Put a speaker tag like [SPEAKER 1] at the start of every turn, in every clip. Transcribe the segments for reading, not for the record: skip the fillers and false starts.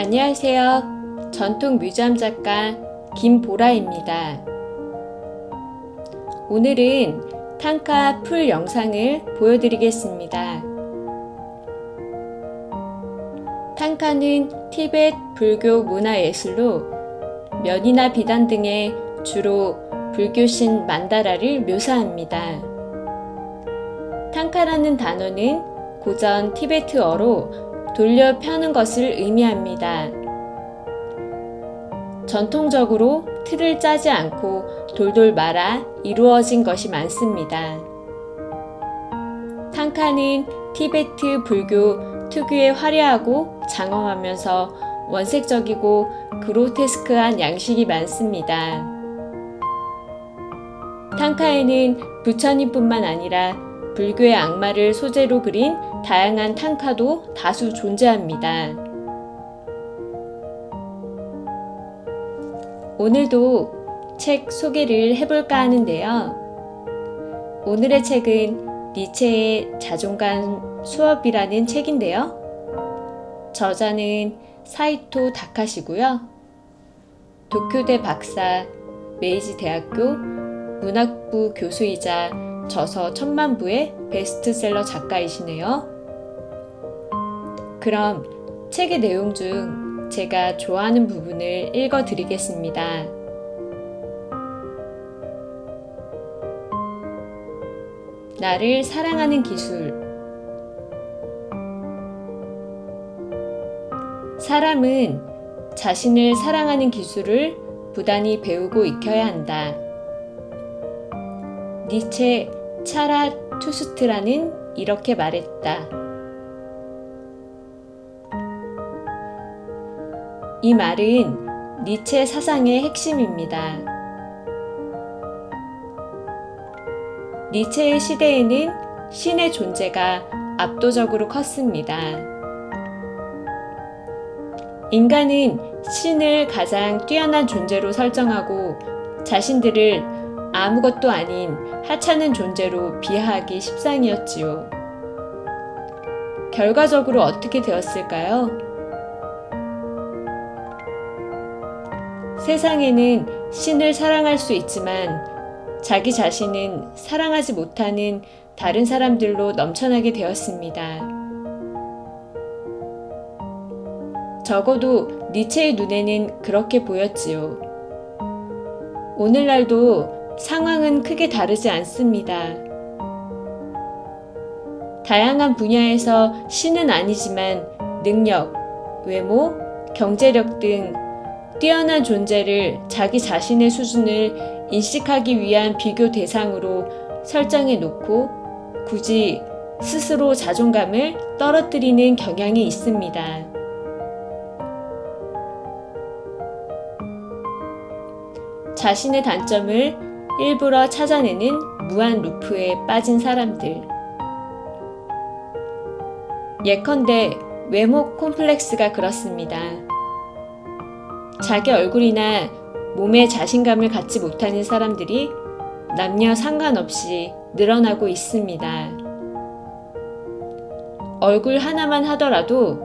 [SPEAKER 1] 안녕하세요. 전통 뮤지엄 작가 김보라입니다. 오늘은 탕카 풀 영상을 보여드리겠습니다. 탕카는 티베트 불교 문화예술로 면이나 비단 등의 주로 불교신 만다라를 묘사합니다. 탕카라는 단어는 고전 티베트어로 돌려 펴는 것을 의미합니다. 전통적으로 틀을 짜지 않고 돌돌 말아 이루어진 것이 많습니다. 탕카는 티베트 불교 특유의 화려하고 장엄하면서 원색적이고 그로테스크한 양식이 많습니다. 탕카에는 부처님뿐만 아니라 불교의 악마를 소재로 그린 다양한 탕카도 다수 존재합니다. 오늘도 책 소개를 해볼까 하는데요. 오늘의 책은 니체의 자존감 수업이라는 책인데요. 저자는 사이토 다카시고요. 도쿄대 박사, 메이지 대학교 문학부 교수이자 저서 1000만부의 베스트셀러 작가이시네요. 그럼 책의 내용 중 제가 좋아하는 부분을 읽어드리겠습니다. 나를 사랑하는 기술. 사람은 자신을 사랑하는 기술을 부단히 배우고 익혀야 한다. 니체 차라투스트라는 이렇게 말했다. 이 말은 니체 사상의 핵심입니다. 니체의 시대에는 신의 존재가 압도적으로 컸습니다. 인간은 신을 가장 뛰어난 존재로 설정하고 자신들을 아무것도 아닌 하찮은 존재로 비하하기 십상이었지요. 결과적으로 어떻게 되었을까요? 세상에는 신을 사랑할 수 있지만 자기 자신은 사랑하지 못하는 다른 사람들로 넘쳐나게 되었습니다. 적어도 니체의 눈에는 그렇게 보였지요. 오늘날도 상황은 크게 다르지 않습니다. 다양한 분야에서 신은 아니지만 능력, 외모, 경제력 등 뛰어난 존재를 자기 자신의 수준을 인식하기 위한 비교 대상으로 설정해 놓고 굳이 스스로 자존감을 떨어뜨리는 경향이 있습니다. 자신의 단점을 일부러 찾아내는 무한 루프에 빠진 사람들. 예컨대 외모 콤플렉스가 그렇습니다. 자기 얼굴이나 몸에 자신감을 갖지 못하는 사람들이 남녀 상관없이 늘어나고 있습니다. 얼굴 하나만 하더라도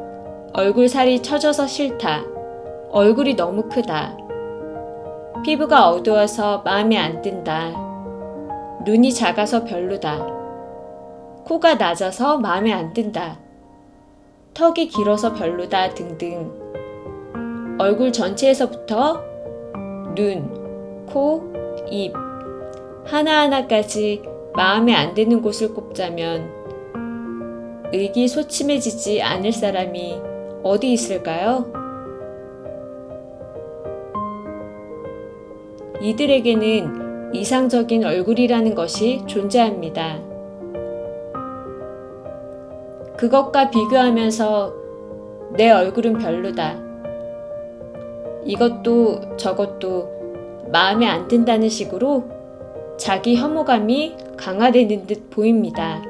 [SPEAKER 1] 얼굴 살이 처져서 싫다. 얼굴이 너무 크다. 피부가 어두워서 마음에 안 든다. 눈이 작아서 별로다. 코가 낮아서 마음에 안 든다. 턱이 길어서 별로다 등등. 얼굴 전체에서부터 눈, 코, 입 하나하나까지 마음에 안 드는 곳을 꼽자면 의기소침해지지 않을 사람이 어디 있을까요? 이들에게는 이상적인 얼굴이라는 것이 존재합니다. 그것과 비교하면서 내 얼굴은 별로다. 이것도 저것도 마음에 안 든다는 식으로 자기 혐오감이 강화되는 듯 보입니다.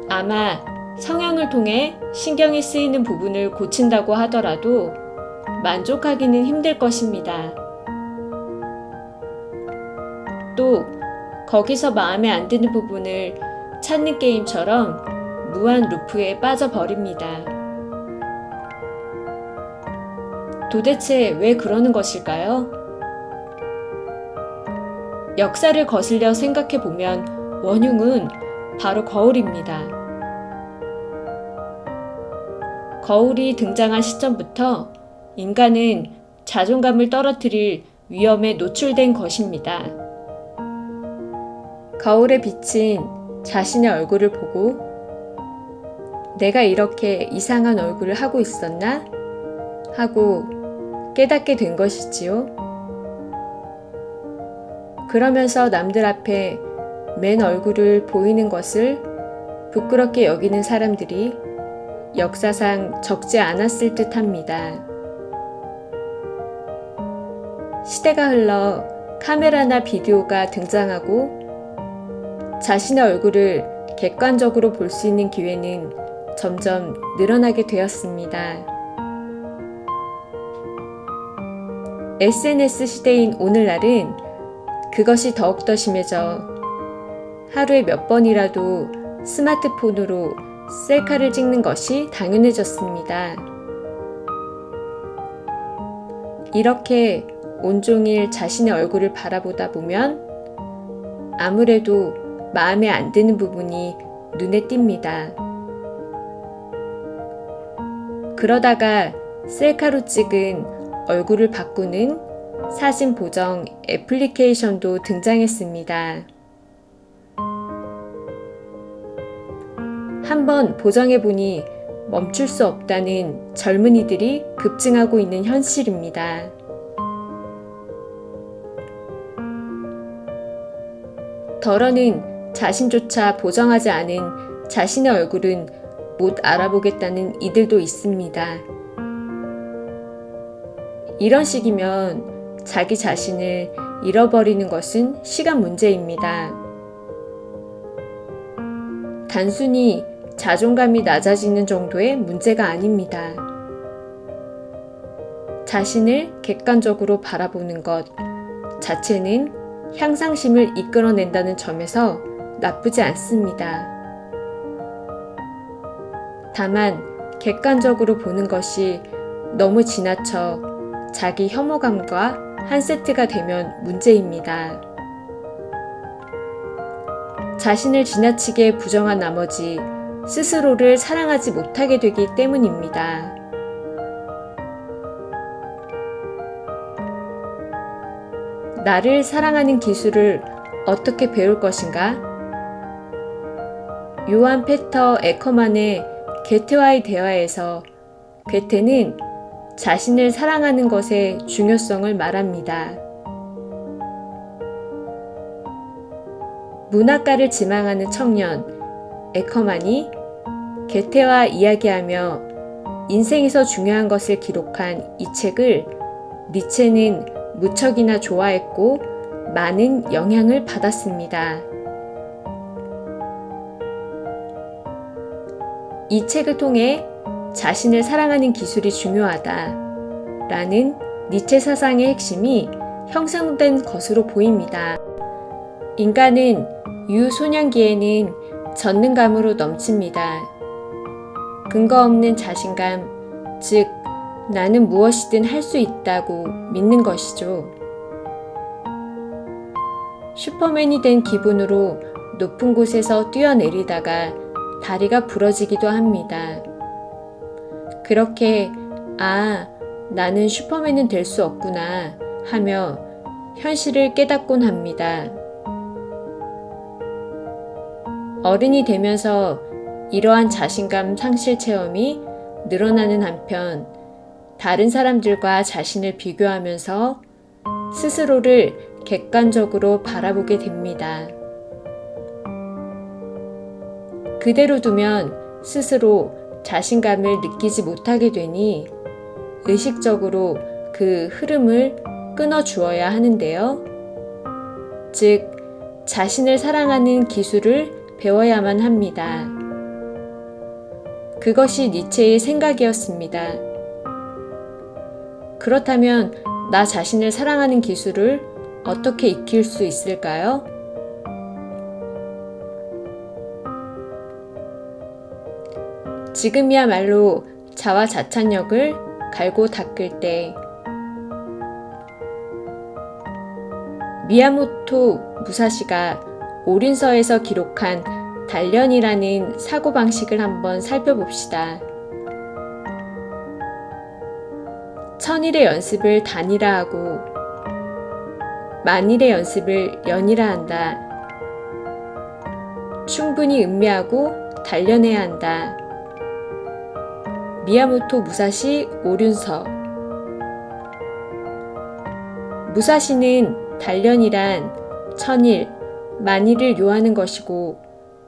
[SPEAKER 1] 아마 성형을 통해 신경이 쓰이는 부분을 고친다고 하더라도 만족하기는 힘들 것입니다. 또 거기서 마음에 안 드는 부분을 찾는 게임처럼 무한 루프에 빠져버립니다. 도대체 왜 그러는 것일까요? 역사를 거슬려 생각해보면 원흉은 바로 거울입니다. 거울이 등장한 시점부터 인간은 자존감을 떨어뜨릴 위험에 노출된 것입니다. 거울에 비친 자신의 얼굴을 보고 내가 이렇게 이상한 얼굴을 하고 있었나? 하고 깨닫게 된 것이지요. 그러면서 남들 앞에 맨 얼굴을 보이는 것을 부끄럽게 여기는 사람들이 역사상 적지 않았을 듯 합니다. 시대가 흘러 카메라나 비디오가 등장하고 자신의 얼굴을 객관적으로 볼 수 있는 기회는 점점 늘어나게 되었습니다. SNS 시대인 오늘날은 그것이 더욱더 심해져 하루에 몇 번이라도 스마트폰으로 셀카를 찍는 것이 당연해졌습니다. 이렇게 온종일 자신의 얼굴을 바라보다 보면 아무래도 마음에 안 드는 부분이 눈에 띕니다. 그러다가 셀카로 찍은 얼굴을 바꾸는 사진 보정 애플리케이션도 등장했습니다. 한번 보정해보니 멈출 수 없다는 젊은이들이 급증하고 있는 현실입니다. 덜어는 자신조차 보정하지 않은 자신의 얼굴은 못 알아보겠다는 이들도 있습니다. 이런 식이면 자기 자신을 잃어버리는 것은 시간 문제입니다. 단순히 자존감이 낮아지는 정도의 문제가 아닙니다. 자신을 객관적으로 바라보는 것 자체는 향상심을 이끌어낸다는 점에서 나쁘지 않습니다. 다만 객관적으로 보는 것이 너무 지나쳐 자기 혐오감과 한 세트가 되면 문제입니다. 자신을 지나치게 부정한 나머지 스스로를 사랑하지 못하게 되기 때문입니다. 나를 사랑하는 기술을 어떻게 배울 것인가? 요한 페터 에커만의 괴테와의 대화에서 괴테는 자신을 사랑하는 것의 중요성을 말합니다. 문학가를 지망하는 청년 에커만이 괴테와 이야기하며 인생에서 중요한 것을 기록한 이 책을 니체는 무척이나 좋아했고 많은 영향을 받았습니다. 이 책을 통해 자신을 사랑하는 기술이 중요하다 라는 니체 사상의 핵심이 형성된 것으로 보입니다. 인간은 유소년기에는 전능감으로 넘칩니다. 근거 없는 자신감, 즉 나는 무엇이든 할 수 있다고 믿는 것이죠. 슈퍼맨이 된 기분으로 높은 곳에서 뛰어내리다가 다리가 부러지기도 합니다. 그렇게 나는 슈퍼맨은 될 수 없구나 하며 현실을 깨닫곤 합니다. 어른이 되면서 이러한 자신감 상실 체험이 늘어나는 한편 다른 사람들과 자신을 비교하면서 스스로를 객관적으로 바라보게 됩니다. 그대로 두면 스스로 자신감을 느끼지 못하게 되니 의식적으로 그 흐름을 끊어 주어야 하는데요. 즉, 자신을 사랑하는 기술을 배워야만 합니다. 그것이 니체의 생각이었습니다. 그렇다면 나 자신을 사랑하는 기술을 어떻게 익힐 수 있을까요? 지금이야말로 자화 자찬력을 갈고 닦을 때. 미야모토 무사시가 오륜서에서 기록한 단련이라는 사고방식을 한번 살펴봅시다. 천일의 연습을 단이라 하고 만일의 연습을 연이라 한다. 충분히 음미하고 단련해야 한다. 미야모토 무사시 오륜서. 무사시는 단련이란 천일, 만일을 요하는 것이고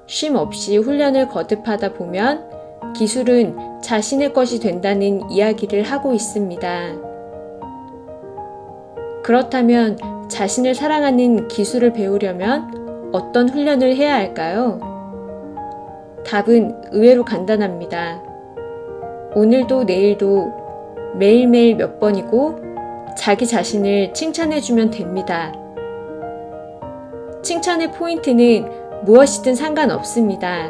[SPEAKER 1] 쉼 없이 훈련을 거듭하다 보면 기술은 자신의 것이 된다는 이야기를 하고 있습니다. 그렇다면 자신을 사랑하는 기술을 배우려면 어떤 훈련을 해야 할까요? 답은 의외로 간단합니다. 오늘도 내일도 매일매일 몇 번이고 자기 자신을 칭찬해주면 됩니다. 칭찬의 포인트는 무엇이든 상관없습니다.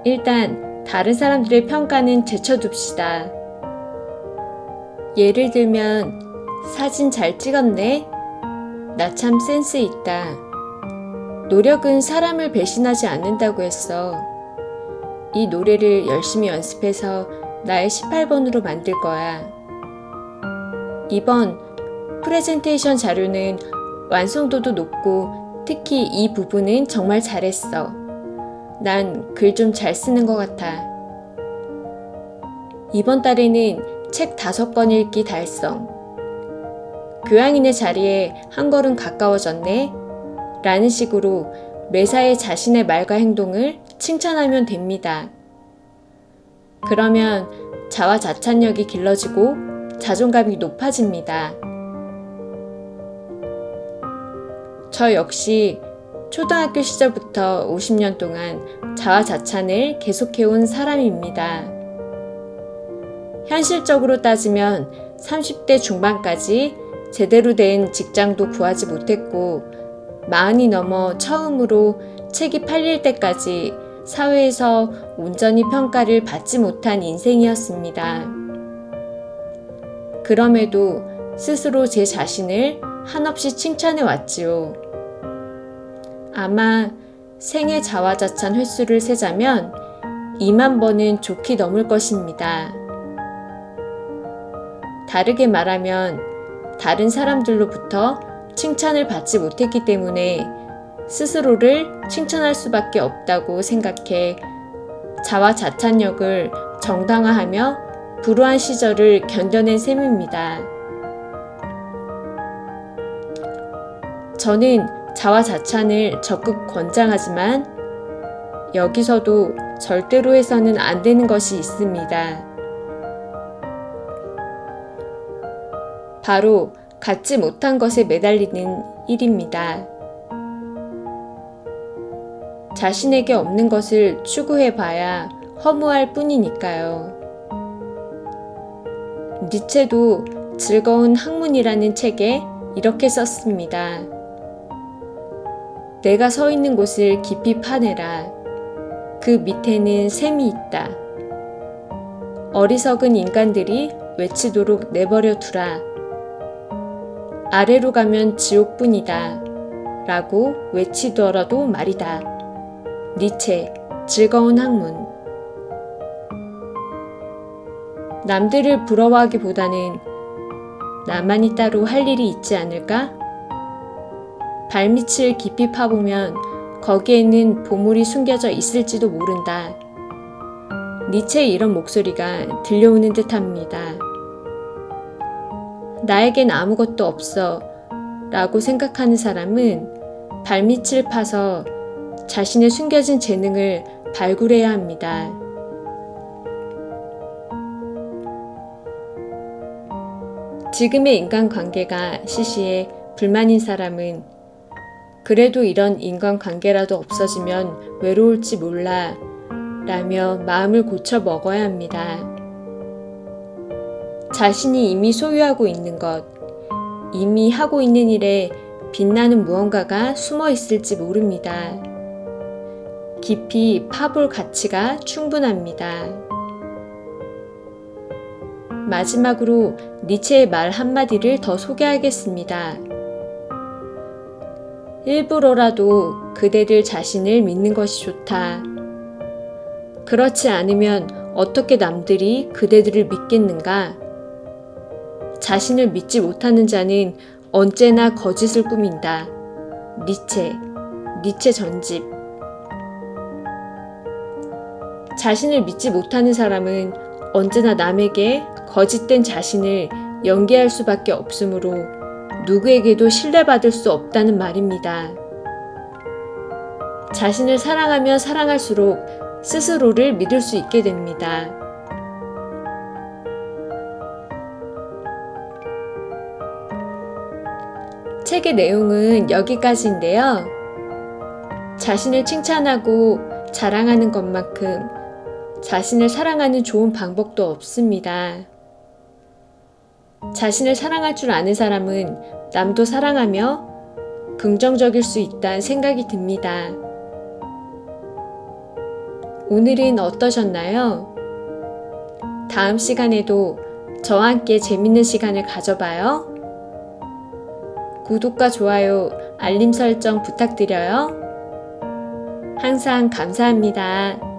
[SPEAKER 1] 일단 다른 사람들의 평가는 제쳐둡시다. 예를 들면 사진 잘 찍었네. 나 참 센스 있다. 노력은 사람을 배신하지 않는다고 했어. 이 노래를 열심히 연습해서 나의 18번으로 만들 거야. 2번, 프레젠테이션 자료는 완성도도 높고 특히 이 부분은 정말 잘했어. 난 글 좀 잘 쓰는 것 같아. 이번 달에는 책 5권 읽기 달성. 교양인의 자리에 한 걸음 가까워졌네. 라는 식으로 매사에 자신의 말과 행동을 칭찬하면 됩니다. 그러면 자화 자찬력이 길러지고 자존감이 높아집니다. 저 역시 초등학교 시절부터 50년 동안 자화 자찬을 계속해온 사람입니다. 현실적으로 따지면 30대 중반까지 제대로 된 직장도 구하지 못했고 40이 넘어 처음으로 책이 팔릴 때까지 사회에서 온전히 평가를 받지 못한 인생이었습니다. 그럼에도 스스로 제 자신을 한없이 칭찬해 왔지요. 아마 생애 자화자찬 횟수를 세자면 2만 번은 좋게 넘을 것입니다. 다르게 말하면 다른 사람들로부터 칭찬을 받지 못했기 때문에 스스로를 칭찬할 수밖에 없다고 생각해 자화자찬력을 정당화하며 불우한 시절을 견뎌낸 셈입니다. 저는 자화자찬을 적극 권장하지만 여기서도 절대로 해서는 안 되는 것이 있습니다. 바로 갖지 못한 것에 매달리는 일입니다. 자신에게 없는 것을 추구해봐야 허무할 뿐이니까요. 니체도 즐거운 학문이라는 책에 이렇게 썼습니다. 내가 서 있는 곳을 깊이 파내라. 그 밑에는 샘이 있다. 어리석은 인간들이 외치도록 내버려 두라. 아래로 가면 지옥뿐이다. 라고 외치더라도 말이다. 니체, 즐거운 학문. 남들을 부러워하기보다는 나만이 따로 할 일이 있지 않을까? 발밑을 깊이 파보면 거기에는 보물이 숨겨져 있을지도 모른다. 니체의 이런 목소리가 들려오는 듯합니다. 나에겐 아무것도 없어 라고 생각하는 사람은 발밑을 파서 자신의 숨겨진 재능을 발굴해야 합니다. 지금의 인간관계가 시시해 불만인 사람은 그래도 이런 인간관계라도 없어지면 외로울지 몰라 라며 마음을 고쳐 먹어야 합니다. 자신이 이미 소유하고 있는 것, 이미 하고 있는 일에 빛나는 무언가가 숨어 있을지 모릅니다. 깊이 파볼 가치가 충분합니다. 마지막으로 니체의 말 한마디를 더 소개하겠습니다. 일부러라도 그대들 자신을 믿는 것이 좋다. 그렇지 않으면 어떻게 남들이 그대들을 믿겠는가? 자신을 믿지 못하는 자는 언제나 거짓을 꾸민다. 니체 전집. 자신을 믿지 못하는 사람은 언제나 남에게 거짓된 자신을 연기할 수밖에 없으므로 누구에게도 신뢰받을 수 없다는 말입니다. 자신을 사랑하면 사랑할수록 스스로를 믿을 수 있게 됩니다. 책의 내용은 여기까지인데요. 자신을 칭찬하고 자랑하는 것만큼 자신을 사랑하는 좋은 방법도 없습니다. 자신을 사랑할 줄 아는 사람은 남도 사랑하며 긍정적일 수 있다는 생각이 듭니다. 오늘은 어떠셨나요? 다음 시간에도 저와 함께 재밌는 시간을 가져봐요. 구독과 좋아요, 알림 설정 부탁드려요. 항상 감사합니다.